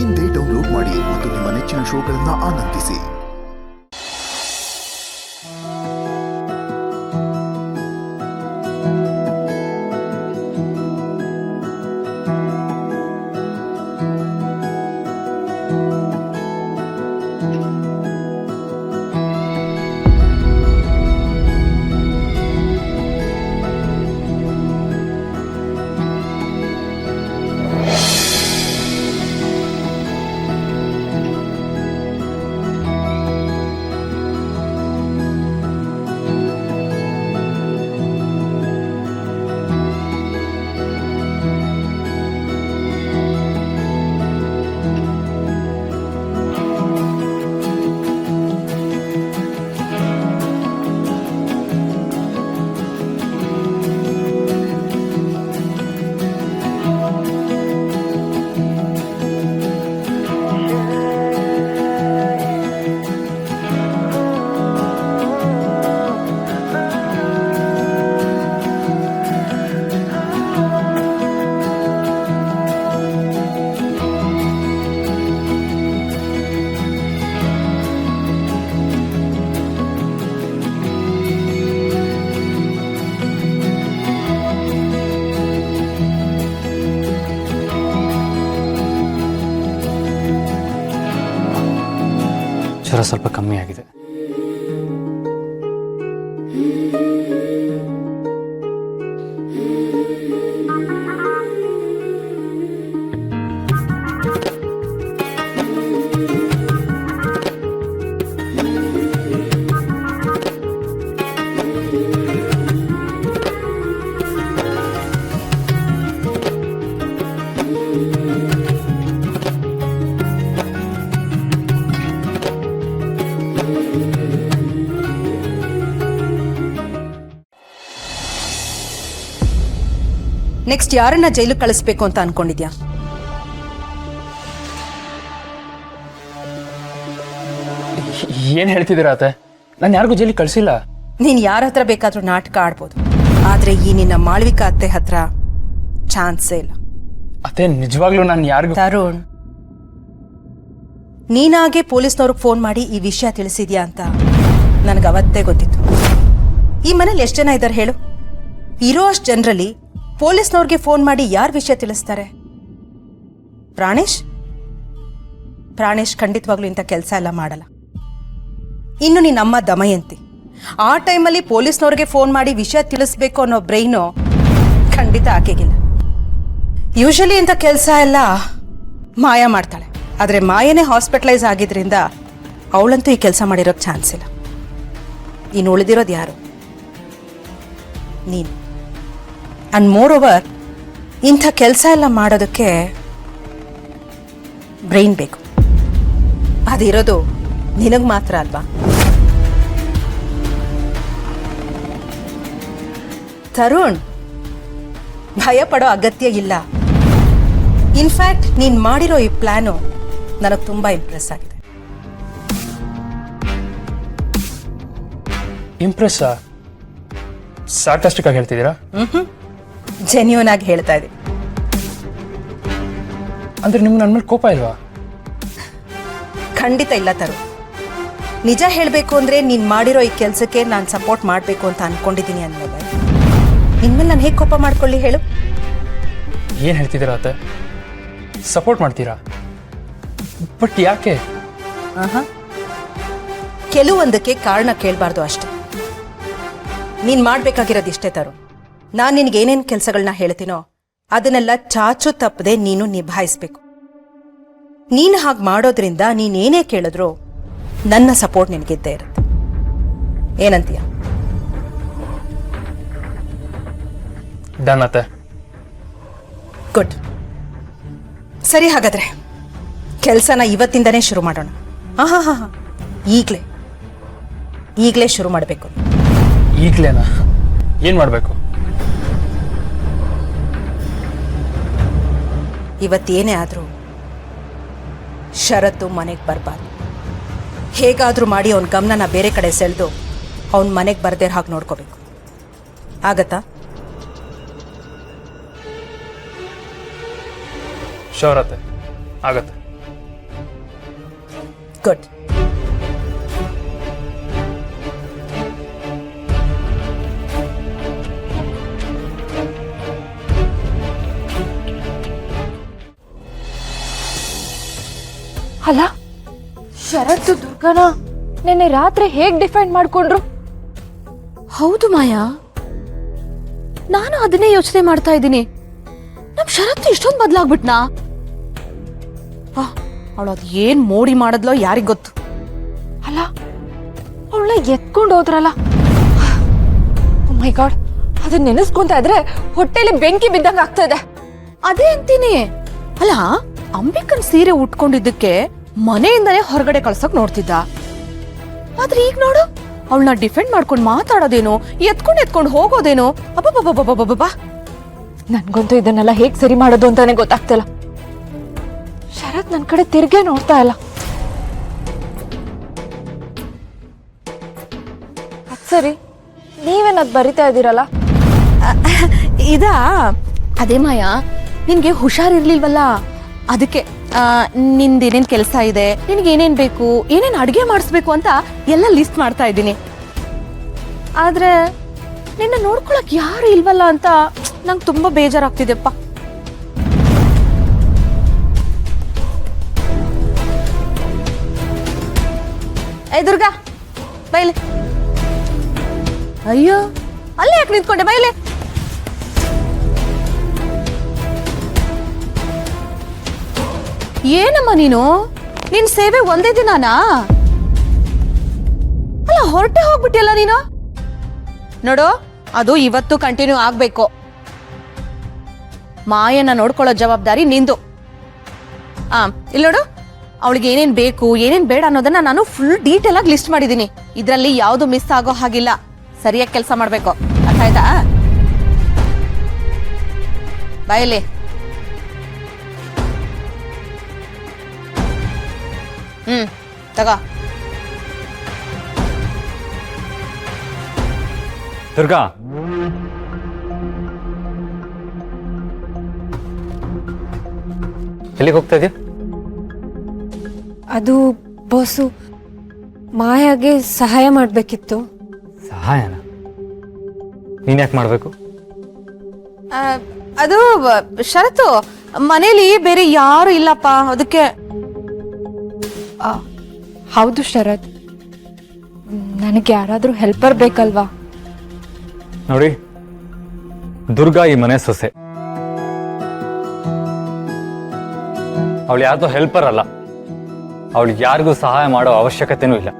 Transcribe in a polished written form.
ಇಂದೇ ಡೌನ್ಲೋಡ್ ಮಾಡಿ ಮತ್ತು ನಿಮ್ಮ ನೆಚ್ಚಿನ ಶೋಗಳನ್ನು ಆನಂದಿಸಿ. ಜ್ವರ ಸ್ವಲ್ಪ ಕಮ್ಮಿ ಆಗಿದೆ. ನೆಕ್ಸ್ಟ್ ಯಾರನ್ನ ಜೈಲು ಕಳಿಸ್ಬೇಕು ಅಂತ ಅನ್ಕೊಂಡಿದ್ಯಾ? ಏನ್ ಹೇಳ್ತಿದ್ದೀರಾ ಅತ್ತೆ? ನಾನು ಯಾರಿಗೂ ಜೈಲಿಗೆ ಕಳಿಸಿಲ್ಲ. ನೀನ್ ಯಾರ ಹತ್ರ ಬೇಕಾದ್ರೂ ನಾಟಕ ಆಡ್ಬೋದು, ಆದ್ರೆ ಈ ನಿನ್ನ ಮಾಳ್ವಿಕಾ ಅತ್ತೆ ಹತ್ರ ಚಾನ್ಸೇ ಇಲ್ಲ. ಅತ್ತೆ ನಿಜವಾಗ್ಲೂ ನಾನು ಯಾರಿಗೂ... ತರುಣ್, ನೀನಾಗೆ ಪೊಲೀಸ್ನವ್ರಿಗೆ ಫೋನ್ ಮಾಡಿ ಈ ವಿಷಯ ತಿಳಿಸಿದ್ಯಾ ಅಂತ ನನಗೆ ಅವತ್ತೇ ಗೊತ್ತಿತ್ತು. ಈ ಮನೇಲಿ ಎಷ್ಟು ಜನ ಇದ್ದಾರೆ ಹೇಳು? ಇರೋ ಅಷ್ಟು ಜನರಲ್ಲಿ ಪೊಲೀಸ್ನವ್ರಿಗೆ ಫೋನ್ ಮಾಡಿ ಯಾರು ವಿಷಯ ತಿಳಿಸ್ತಾರೆ? ಪ್ರಾಣೇಶ್ ಖಂಡಿತವಾಗ್ಲೂ ಇಂಥ ಕೆಲಸ ಎಲ್ಲ ಮಾಡಲ್ಲ. ಇನ್ನು ನೀನಮ್ಮ ದಮಯಂತಿ, ಆ ಟೈಮಲ್ಲಿ ಪೊಲೀಸ್ನವ್ರಿಗೆ ಫೋನ್ ಮಾಡಿ ವಿಷಯ ತಿಳಿಸ್ಬೇಕು ಅನ್ನೋ ಬ್ರೈನು ಖಂಡಿತ ಆಕೆಗಿಲ್ಲ. ಯೂಶಲಿ ಇಂಥ ಕೆಲಸ ಎಲ್ಲ ಮಾಯಾ ಮಾಡ್ತಾಳೆ, ಆದರೆ ಮಾಯನೇ ಹಾಸ್ಪಿಟಲೈಸ್ ಆಗಿದ್ರಿಂದ ಅವಳಂತೂ ಈ ಕೆಲಸ ಮಾಡಿರೋಕ್ಕೆ ಚಾನ್ಸ್ ಇಲ್ಲ. ಇನ್ನು ಉಳಿದಿರೋದು ಯಾರು? ನೀನು. ಅಂಡ್ ಮೋರ್ ಓವರ್, ಇಂಥ ಕೆಲಸ ಎಲ್ಲ ಮಾಡೋದಕ್ಕೆ ಬ್ರೈನ್ ಬೇಕು. ಅದಿರೋದು ನಿನಗೆ ಮಾತ್ರ ಅಲ್ವಾ? ತರುಣ್, ಭಯ ಪಡೋ ಅಗತ್ಯ ಇಲ್ಲ. ಇನ್ಫ್ಯಾಕ್ಟ್ ನೀನ್ ಮಾಡಿರೋ ಈ ಪ್ಲಾನು ನನಗೆ ತುಂಬಾ ಇಂಪ್ರೆಸ್ ಆಗಿದೆ. ಇಂಪ್ರೆಸ್? ಸಾರ್ಕಾಸ್ಟಿಕ್ ಆಗಿ ಹೇಳ್ತಿದ್ದೀರಾ? ಜೆನ್ಯೂನ್ ಆಗಿ ಹೇಳ್ತಾ ಇದ್ದೀನಿ. ಅಂದ್ರೆ ನಿಮ್ಗೆ ನನ್ನ ಮೇಲೆ ಕೋಪ ಇಲ್ವಾ? ಖಂಡಿತ ಇಲ್ಲ ತರುಣ್. ನಿಜ ಹೇಳಬೇಕು ಅಂದ್ರೆ ನೀನ್ ಮಾಡಿರೋ ಈ ಕೆಲಸಕ್ಕೆ ನಾನು ಸಪೋರ್ಟ್ ಮಾಡಬೇಕು ಅಂತ ಅನ್ಕೊಂಡಿದ್ದೀನಿ ಅಂದ್ಮೇಲೆ ಇನ್ಮೇಲೆ ನಾನು ಹೇಗೆ ಕೋಪ ಮಾಡ್ಕೊಳ್ಳಿ ಹೇಳು? ಏನ್ ಹೇಳ್ತಿದ್ದೀರಾ ಅತ್ತೆ? ಸಪೋರ್ಟ್ ಮಾಡ್ತೀರಾ? ಬಟ್ ಯಾಕೆ? ಕೆಲವೊಂದಕ್ಕೆ ಕಾರಣ ಕೇಳಬಾರ್ದು ಅಷ್ಟೆ. ನೀನ್ ಮಾಡ್ಬೇಕಾಗಿರೋದು ಇಷ್ಟೇ ತರುಣ್. ನಾನು ನಿನಗೆ ಏನೇನು ಕೆಲಸಗಳನ್ನ ಹೇಳ್ತೀನೋ ಅದನ್ನೆಲ್ಲ ಚಾಚು ತಪ್ಪದೆ ನೀನು ನಿಭಾಯಿಸ್ಬೇಕು. ನೀನು ಹಾಗೆ ಮಾಡೋದ್ರಿಂದ ನೀನೇನೇ ಕೇಳಿದ್ರು ನನ್ನ ಸಪೋರ್ಟ್ ನಿನಗಿದ್ದೇ ಇರುತ್ತೆ. ಏನಂತೀಯ? ಡನ್ ಅತ್ತೆ. ಗುಡ್. ಸರಿ, ಹಾಗಾದ್ರೆ ಕೆಲಸನ ಇವತ್ತಿಂದನೇ ಶುರು ಮಾಡೋಣ. ಹಾ, ಈಗಲೇ ಶುರು ಮಾಡಬೇಕು. ಈಗಲೇನಾ? ಏನ್ ಮಾಡಬೇಕು? ಇವತ್ತೇನೇ ಆದರೂ ಶರತ್ತು ಮನೆಗೆ ಬರಬಾರ್ದು. ಹೇಗಾದರೂ ಮಾಡಿ ಅವನ ಗಮನನ ಬೇರೆ ಕಡೆ ಸೆಳೆದು ಅವನ ಮನೆಗೆ ಬರದೇ ಹಾಗೆ ನೋಡ್ಕೋಬೇಕು. ಆಗತ್ತಾ? ಶೋರ್ ಆಗತ್ತೆ. ಗುಡ್. ಅಲ್ಲ, ಶರತ್ತು ದುರ್ಗನ ನೆನ್ನೆ ರಾತ್ರಿ ಹೇಗ್ ಡಿಫೆಂಡ್ ಮಾಡ್ಕೊಂಡ್ರು? ಹೌದು ಮಾಯಾ, ನಾನು ಅದನ್ನೇ ಯೋಚನೆ ಮಾಡ್ತಾ ಇದ್ದೀನಿ. ನಮ್ ಶರತ್ತು ಇಷ್ಟೊಂದು ಬದ್ಲಾಗ್ಬಿಟ್ನಾ? ಅವಳು ಅದು ಏನ್ ಮೋಡಿ ಮಾಡದ್ಲೋ ಯಾರಿಗ್ ಗೊತ್ತು. ಅಲ್ಲ, ಅವಳನ್ನ ಎತ್ಕೊಂಡು ಹೋದ್ರಲ್ಲ. ಮೈ ಗಾಡ್, ಅದನ್ನ ನೆನೆಸ್ಕೊಂತ ಇದ್ರೆ ಹೊಟ್ಟೆಲಿ ಬೆಂಕಿ ಬಿದ್ದಂಗ ಆಗ್ತಾ ಇದೆ. ಅದೇ ಅಂತೀನಿ. ಅಲ್ಲ, ಅಂಬಿಕನ್ ಸೀರೆ ಉಟ್ಕೊಂಡಿದ್ದಕ್ಕೆ ಮನೆಯಿಂದನೇ ಹೊರಗಡೆ ಕಳ್ಸಕ್ ನೋಡ್ತಿದ್ದ. ಆದ್ರೆ ಈಗ ನೋಡು, ಅವಳನ್ನ ಡಿಫೆಂಡ್ ಮಾಡ್ಕೊಂಡು ಮಾತಾಡೋದೇನು, ಎತ್ಕೊಂಡು ಹೋಗೋದೇನು. ಅಬ್ಬಬ್ಬಬ್ಬಬ್ಬಬ್ಬಬ್ಬ. ನನ್ಗಂತೂ ಇದನ್ನೆಲ್ಲ ಹೇಗ್ ಸರಿ ಮಾಡೋದು ಅಂತಾನೆ ಗೊತ್ತಾಗ್ತಿಲ್ಲ. ಶರತ್ ನನ್ ಕಡೆ ತಿರ್ಗೇ ನೋಡ್ತಾ ಇಲ್ಲ. ಅದ್ ಸರಿ, ನೀವೇನದ್ ಬರಿತಾ ಇದ್ದೀರಲ್ಲ? ಅದೇ ಮಾಯಾ, ನಿನ್ಗೆ ಹುಷಾರಿರ್ಲಿಲ್ವಲ್ಲ, ಅದಕ್ಕೆ ನಿಂದೇನೇನ್ ಕೆಲಸ ಇದೆ, ನಿನ್ಗೆ ಏನೇನ್ ಬೇಕು, ಏನೇನ್ ಅಡ್ಗೆ ಮಾಡಿಸ್ಬೇಕು ಅಂತ ಎಲ್ಲ ಲಿಸ್ಟ್ ಮಾಡ್ತಾ ಇದ್ದೀನಿ. ಆದ್ರೆ ನಿನ್ನ ನೋಡ್ಕೊಳಕ್ ಯಾರು ಇಲ್ವಲ್ಲ ಅಂತ ನಂಗೆ ತುಂಬಾ ಬೇಜಾರಾಗ್ತಿದೆಪ್ಪ. ಏ ದುರ್ಗಾ, ಬೈಲೆ. ಅಯ್ಯೋ, ಅಲ್ಲೇ ಯಾಕೆ ನಿಂತ್ಕೊಂಡೆ, ಬೈಲೆ. ಏನಮ್ಮ ನೀನು, ನಿನ್ ಸೇವೆ ಒಂದೇ ದಿನಾನಾ? ಅಲ್ಲ, ಹೊರಟೆ ಹೋಗ್ಬಿಟ್ಟಿಯಲ್ಲ ನೀನು. ನೋಡು, ಅದು ಇವತ್ತು ಕಂಟಿನ್ಯೂ ಆಗ್ಬೇಕು. ಮಾಯನ್ನ ನೋಡ್ಕೊಳ್ಳೋ ಜವಾಬ್ದಾರಿ ನಿಂದು. ಇಲ್ಲಿ ನೋಡು, ಅವಳಿಗೆ ಏನೇನ್ ಬೇಕು ಏನೇನ್ ಬೇಡ ಅನ್ನೋದನ್ನ ನಾನು ಫುಲ್ ಡೀಟೇಲ್ ಆಗಿ ಲಿಸ್ಟ್ ಮಾಡಿದೀನಿ. ಇದ್ರಲ್ಲಿ ಯಾವ್ದು ಮಿಸ್ ಆಗೋ ಹಾಗಿಲ್ಲ. ಸರಿಯಾಗಿ ಕೆಲಸ ಮಾಡ್ಬೇಕು, ಅರ್ಥ ಆಯ್ತಾ? ಬಾಯಲ್ಲಿ. ತಗೋ. ದುರ್ಗಾ, ಎಲ್ಲಿಗೆ ಹೋಗ್ತಾ ಇದೆಯಾ? ಅದು ಬಾಸು, ಮಾಯಾಗೆ ಸಹಾಯ ಮಾಡ್ಬೇಕಿತ್ತು. ಸಹಾಯನ? ನೀನ್ ಯಾಕೆ ಮಾಡ್ಬೇಕು? ಅದು ಶರತ್ತು, ಮನೇಲಿ ಬೇರೆ ಯಾರು ಇಲ್ಲಪ್ಪ, ಅದಕ್ಕೆ. ಹೌದು ಶರತ್, ನನಗೆ ಯಾರಾದ್ರೂ ಹೆಲ್ಪರ್ ಬೇಕಲ್ವಾ? ನೋಡಿ, ದುರ್ಗಾ ಈ ಮನೆ ಸೊಸೆ. ಅವಳು ಯಾರ್ದೋ ಹೆಲ್ಪರ್ ಅಲ್ಲ. ಅವಳಿಗೆ ಯಾರಿಗೂ ಸಹಾಯ ಮಾಡೋ ಅವಶ್ಯಕತೆನೂ ಇಲ್ಲ.